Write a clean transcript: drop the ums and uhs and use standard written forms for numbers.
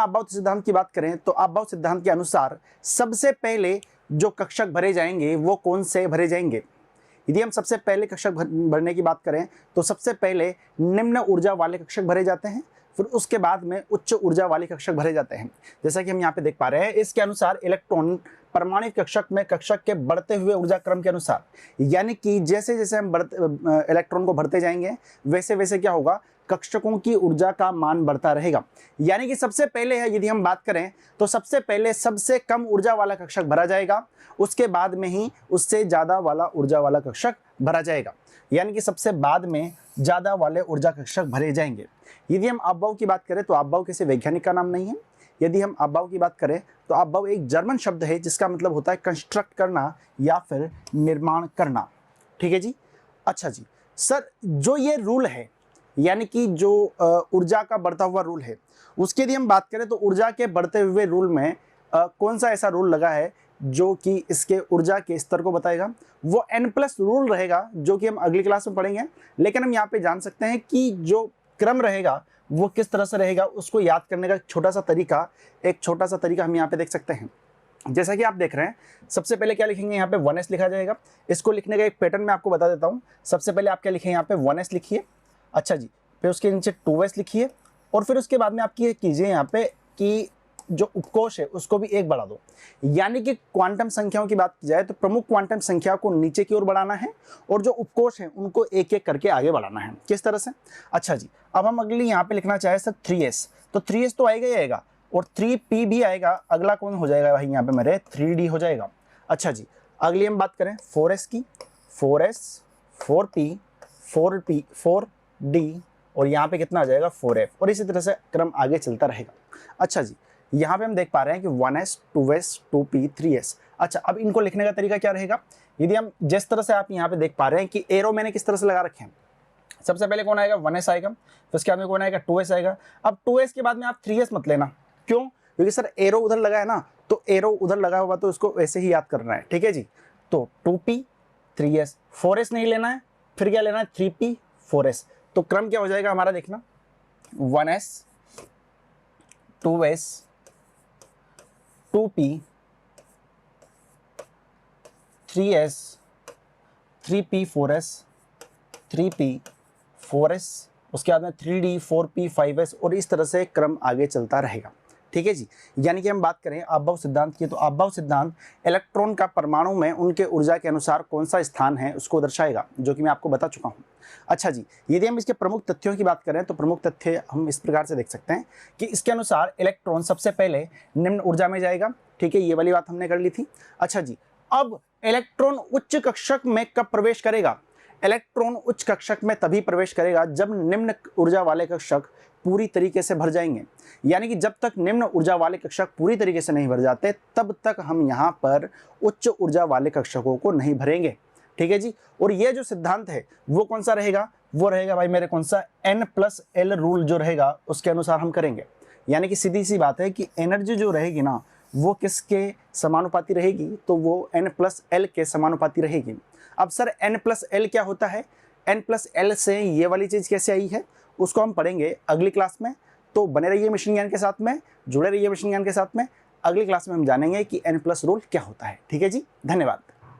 अपबाउत सिद्धांत की बात करें तो अपबाउत सिद्धांत के अनुसार सबसे पहले जो कक्षक भरे जाएंगे वो कौन से भरे जाएंगे। यदि हम सबसे पहले कक्षक भरने की बात करें तो सबसे पहले निम्न ऊर्जा वाले कक्षक भरे जाते हैं, फिर उसके बाद में उच्च ऊर्जा वाले कक्षक भरे जाते हैं। जैसा कि हम यहाँ पे देख पा रहे हैं, इसके अनुसार इलेक्ट्रॉन परमाणु कक्षक में कक्षक के बढ़ते हुए ऊर्जा क्रम के अनुसार, यानी कि जैसे जैसे हम इलेक्ट्रॉन को भरते जाएंगे वैसे वैसे क्या होगा, कक्षकों की ऊर्जा का मान बढ़ता रहेगा। यानी कि सबसे पहले है यदि हम बात करें तो सबसे पहले सबसे कम ऊर्जा वाला कक्षक भरा जाएगा, उसके बाद में ही उससे ज़्यादा वाला ऊर्जा वाला कक्षक भरा जाएगा। यानी कि सबसे बाद में ज़्यादा वाले ऊर्जा कक्षक भरे जाएंगे। यदि हम अपबाउ की बात करें तो अपबाउ किसी वैज्ञानिक का नाम नहीं है। यदि हम अपबाउ की बात करें तो अपबाउ एक जर्मन शब्द है जिसका मतलब होता है कंस्ट्रक्ट करना या फिर निर्माण करना। ठीक है जी। अच्छा जी सर, जो ये रूल है यानी कि जो ऊर्जा का बढ़ता हुआ रूल है उसकी यदि हम बात करें तो ऊर्जा के बढ़ते हुए रूल में कौन सा ऐसा रूल लगा है जो कि इसके ऊर्जा के स्तर को बताएगा, वो n+ रूल रहेगा जो कि हम अगली क्लास में पढ़ेंगे। लेकिन हम यहाँ पे जान सकते हैं कि जो क्रम रहेगा वो किस तरह से रहेगा, उसको याद करने का एक छोटा सा तरीका हम यहाँ पे देख सकते हैं। जैसा कि आप देख रहे हैं, सबसे पहले क्या लिखेंगे, यहाँ पे 1s लिखा जाएगा। इसको लिखने का एक पैटर्न मैं आपको बता देता हूँ। सबसे पहले आप क्या लिखें, यहाँ पे 1s लिखिए। अच्छा जी, फिर उसके नीचे 2s लिखिए और फिर उसके बाद में आप ये कीजिए यहाँ पे कि जो उपकोष है उसको भी 1 बढ़ा दो। यानी कि क्वांटम संख्याओं की बात की जाए तो प्रमुख क्वांटम संख्या को नीचे की ओर बढ़ाना है और जो उपकोष है उनको एक एक करके आगे बढ़ाना है। किस तरह से? अच्छा जी, अब हम अगली यहाँ पे लिखना चाहे सर 3s, तो 3s तो आएगा ही आएगा और 3p भी आएगा। अगला कौन हो जाएगा भाई, यहाँ पे मेरे 3d हो जाएगा। अच्छा जी, अगली हम बात करें 4s की, 4s, 4p, 4p, 4d और यहाँ पे कितना आ जाएगा 4f, और इसी तरह से क्रम आगे चलता रहेगा। अच्छा जी, यहाँ पे हम देख पा रहे हैं कि 1s, 2s, 2p, 3s। अच्छा, अब इनको लिखने का तरीका क्या रहेगा, यदि हम जिस तरह से आप यहाँ पे देख पा रहे हैं कि एरो मैंने किस तरह से लगा रखे हैं। सबसे पहले कौन आएगा, 1s आएगा, फिर उसके बाद में कौन आएगा, 2s आएगा। अब 2s के बाद में आप 3s मत लेना, क्यों? क्योंकि सर एरो उधर लगा है ना, तो एरो उधर लगा हुआ तो उसको वैसे ही याद करना है। ठीक है जी, तो 2p, 3s, 4s नहीं लेना है, फिर क्या लेना है 3p, 4s। तो क्रम क्या हो जाएगा हमारा, देखना 1s, 2s, 2p, 3s, 3p, 4s, 3p, 4s, उसके बाद में 3d, 4p, 5s और इस तरह से क्रम आगे चलता रहेगा। ठीक है जी। यानी कि हम बात करें अपबाउ सिद्धांत की, तो अपबाउ सिद्धांत इलेक्ट्रॉन का परमाणु में उनके ऊर्जा के अनुसार कौन सा स्थान है उसको दर्शाएगा, जो कि मैं आपको बता चुका हूँ। अच्छा जी, यदि हम इसके प्रमुख तथ्यों की बात करें तो प्रमुख तथ्य हम इस प्रकार से देख सकते हैं कि इसके अनुसार इलेक्ट्रॉन सबसे पहले निम्न ऊर्जा में जाएगा। ठीक है, ये वाली बात हमने कर ली थी। अच्छा जी, अब इलेक्ट्रॉन उच्च कक्षक में कब प्रवेश करेगा? इलेक्ट्रॉन उच्च कक्षक में तभी प्रवेश करेगा जब निम्न ऊर्जा वाले कक्षक पूरी तरीके से भर जाएंगे। यानी कि जब तक निम्न ऊर्जा वाले कक्षक पूरी तरीके से नहीं भर जाते तब तक हम यहाँ पर उच्च ऊर्जा वाले कक्षकों को नहीं भरेंगे। ठीक है जी। और ये जो सिद्धांत है वो कौन सा रहेगा, वो रहेगा भाई मेरे कौन सा, n+l रूल जो रहेगा उसके अनुसार हम करेंगे। यानी कि सीधी सी बात है कि एनर्जी जो रहेगी ना वो किसके समानुपाती रहेगी, तो वो n+l के समानुपाती रहेगी। अब सर n+l क्या होता है, n+l से ये वाली चीज़ कैसे आई है उसको हम पढ़ेंगे अगली क्लास में। तो बने रहिए मिशन ज्ञान के साथ में, जुड़े रहिए मिशन ज्ञान के साथ में। अगली क्लास में हम जानेंगे कि n+ रूल क्या होता है। ठीक है जी, धन्यवाद।